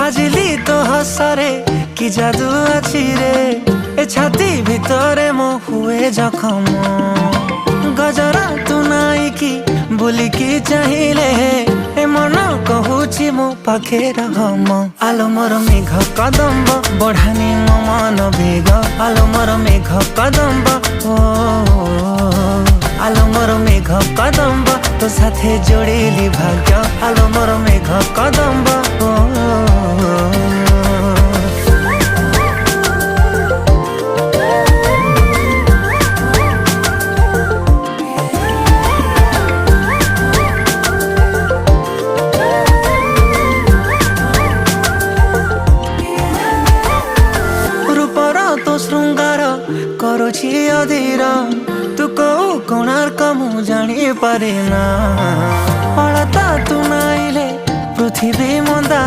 बाजिली तो हसरे कि जादू अछि रे ए छाती भितरे मो हुए जखम गजरा तू नाई कि बुलिकी चाहिए ए मन कहूची मो पाखे रम आलो मोर मेघ कदम्ब बढ़ानी मो मन बेग आलो मोर मेघ कदम्ब ओ आलो मोर मेघ कदम्ब तो साथे जोड़ेली भाग्य आलो मोर मेघ कदम्ब तो श्रृंगार करुछि अधीर तू कौ कोणार्क मु जानी पारे ना अलता तू नाइले पृथ्वी मंदा।